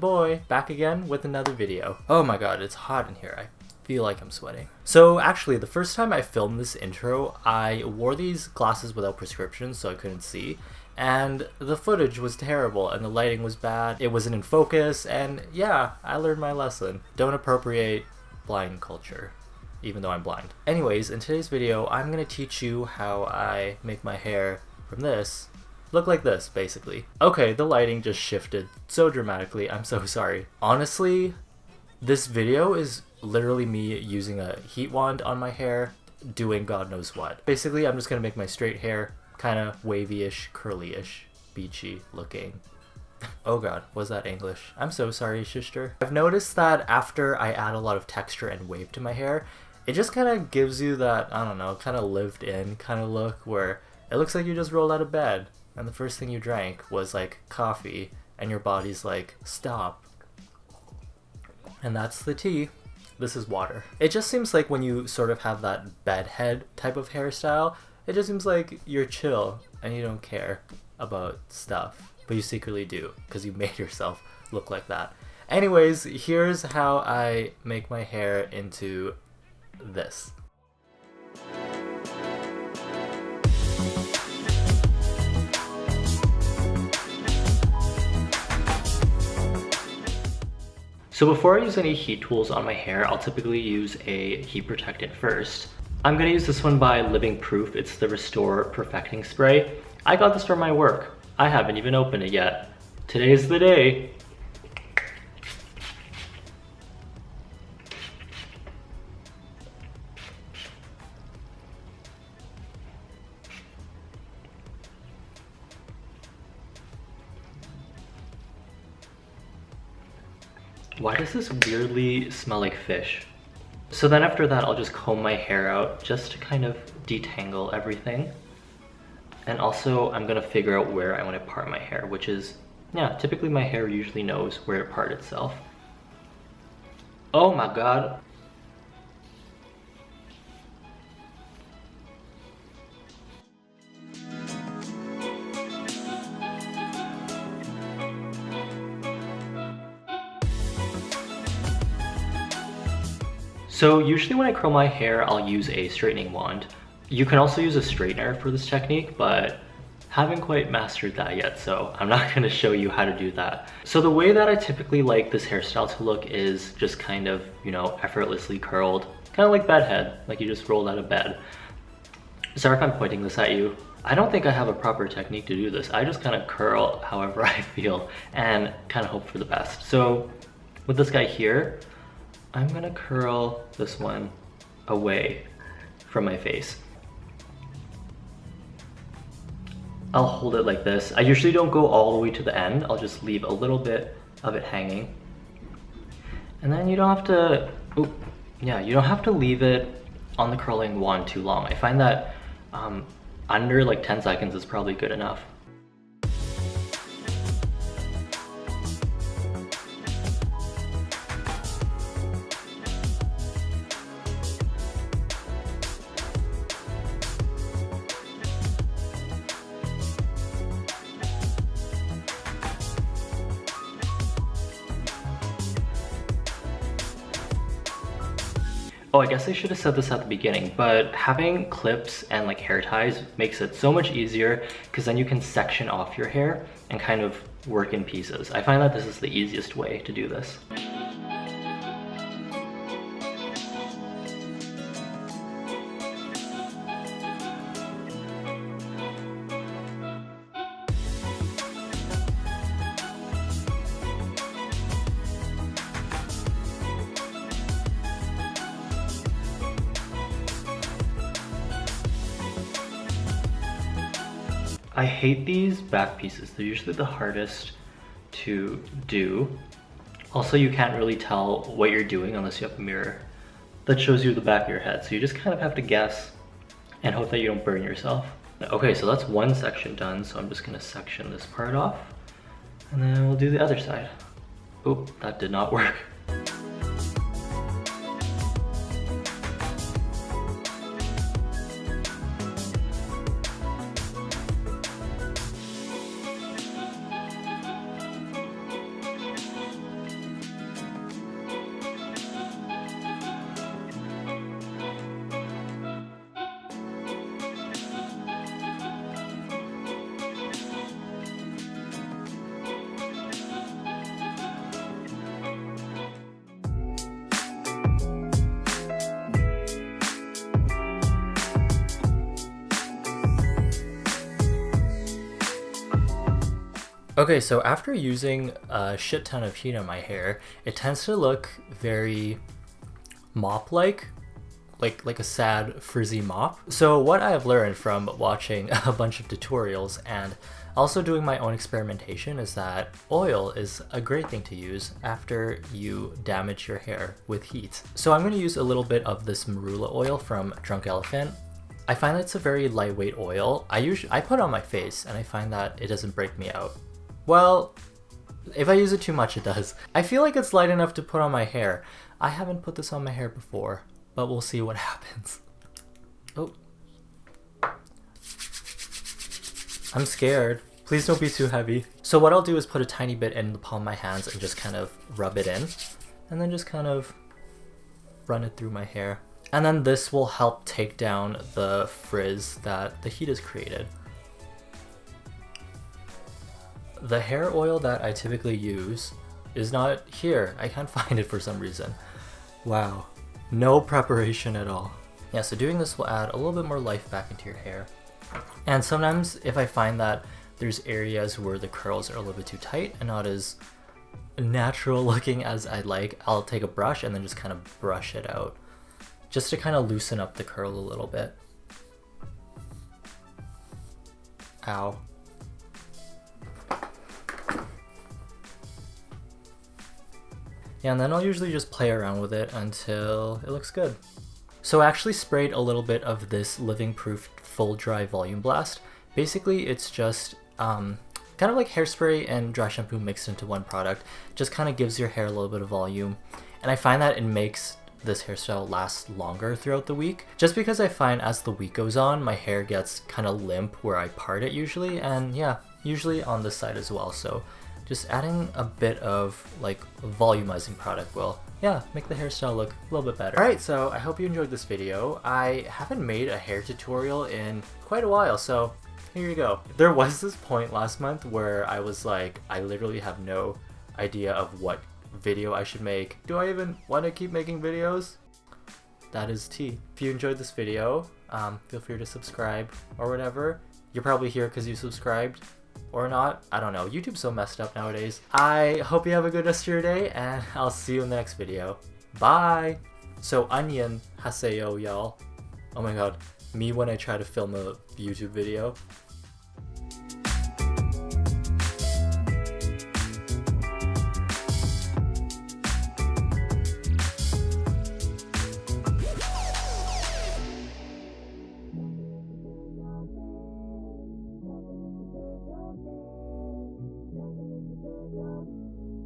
Boy, back again with another video. Oh my god, it's hot in here. I feel like I'm sweating. So actually, the first time I filmed this intro, I wore these glasses without prescriptions so I couldn't see, and the footage was terrible and the lighting was bad, it wasn't in focus, and yeah, I learned my lesson. Don't appropriate blind culture, even though I'm blind. Anyways, in today's video, I'm gonna teach you how I make my hair from this look like this, basically. Okay, the lighting just shifted so dramatically, I'm so sorry. Honestly, this video is literally me using a heat wand on my hair, doing God knows what. Basically, I'm just gonna make my straight hair kind of wavy-ish, curly-ish, beachy looking. Oh god, was that English? I'm so sorry, sister. I've noticed that after I add a lot of texture and wave to my hair, it just kind of gives you that, I don't know, kind of lived in kind of look where it looks like you just rolled out of bed and the first thing you drank was like coffee and your body's like, stop. And that's the tea. This is water. It just seems like when you sort of have that bedhead type of hairstyle, it just seems like you're chill and you don't care about stuff, but you secretly do because you made yourself look like that. Anyways, here's how I make my hair into this. So before I use any heat tools on my hair, I'll typically use a heat protectant first. I'm gonna use this one by Living Proof. It's the Restore Perfecting Spray. I got this from my work. I haven't even opened it yet. Today's the day. Why does this weirdly smell like fish? So then after that, I'll just comb my hair out just to kind of detangle everything. And also, I'm gonna figure out where I want to part my hair, which is, yeah, typically my hair usually knows where to part itself. Oh my god. So usually when I curl my hair, I'll use a straightening wand. You can also use a straightener for this technique, but haven't quite mastered that yet, so I'm not gonna show you how to do that. So the way that I typically like this hairstyle to look is just kind of, you know, effortlessly curled. Kind of like bedhead, like you just rolled out of bed. Sorry if I'm pointing this at you. I don't think I have a proper technique to do this. I just kind of curl however I feel and kind of hope for the best. So with this guy here, I'm gonna curl this one away from my face. I'll hold it like this. I usually don't go all the way to the end. I'll just leave a little bit of it hanging. And then you don't have to, you don't have to leave it on the curling wand too long. I find that under like 10 seconds is probably good enough. Oh, I guess I should have said this at the beginning, but having clips and like hair ties makes it so much easier because then you can section off your hair and kind of work in pieces. I find that this is the easiest way to do this. I hate these back pieces. They're usually the hardest to do. Also, you can't really tell what you're doing unless you have a mirror that shows you the back of your head. So you just kind of have to guess and hope that you don't burn yourself. Okay, so that's one section done. So I'm just gonna section this part off and then we'll do the other side. Oop, that did not work. Okay, so after using a shit ton of heat on my hair, it tends to look very mop-like, like a sad frizzy mop. So what I have learned from watching a bunch of tutorials and also doing my own experimentation is that oil is a great thing to use after you damage your hair with heat. So I'm going to use a little bit of this marula oil from Drunk Elephant. I find that it's a very lightweight oil. I put it on my face and I find that it doesn't break me out. Well, if I use it too much, it does. I feel like it's light enough to put on my hair. I haven't put this on my hair before, but we'll see what happens. Oh. I'm scared. Please don't be too heavy. So what I'll do is put a tiny bit in the palm of my hands and just kind of rub it in, and then just kind of run it through my hair. And then this will help take down the frizz that the heat has created. The hair oil that I typically use is not here. I can't find it for some reason. Wow, no preparation at all. Yeah, so doing this will add a little bit more life back into your hair. And sometimes if I find that there's areas where the curls are a little bit too tight and not as natural looking as I'd like, I'll take a brush and then just kind of brush it out, just to kind of loosen up the curl a little bit. Ow. Yeah, and then I'll usually just play around with it until it looks good. So I actually sprayed a little bit of this Living Proof Full Dry Volume Blast. Basically, it's just kind of like hairspray and dry shampoo mixed into one product. Just kind of gives your hair a little bit of volume. And I find that it makes this hairstyle last longer throughout the week. Just because I find as the week goes on, my hair gets kind of limp where I part it usually. And yeah, usually on this side as well. So just adding a bit of like volumizing product will, yeah, make the hairstyle look a little bit better. Alright, so I hope you enjoyed this video. I haven't made a hair tutorial in quite a while, so here you go. There was this point last month where I was like, I literally have no idea of what video I should make. Do I even want to keep making videos? That is tea. If you enjoyed this video, feel free to subscribe or whatever. You're probably here because you subscribed. Or not, I don't know. YouTube's so messed up nowadays. I hope you have a good rest of your day, and I'll see you in the next video. Bye! So, onion haseyo, y'all. Oh my god, me when I try to film a YouTube video.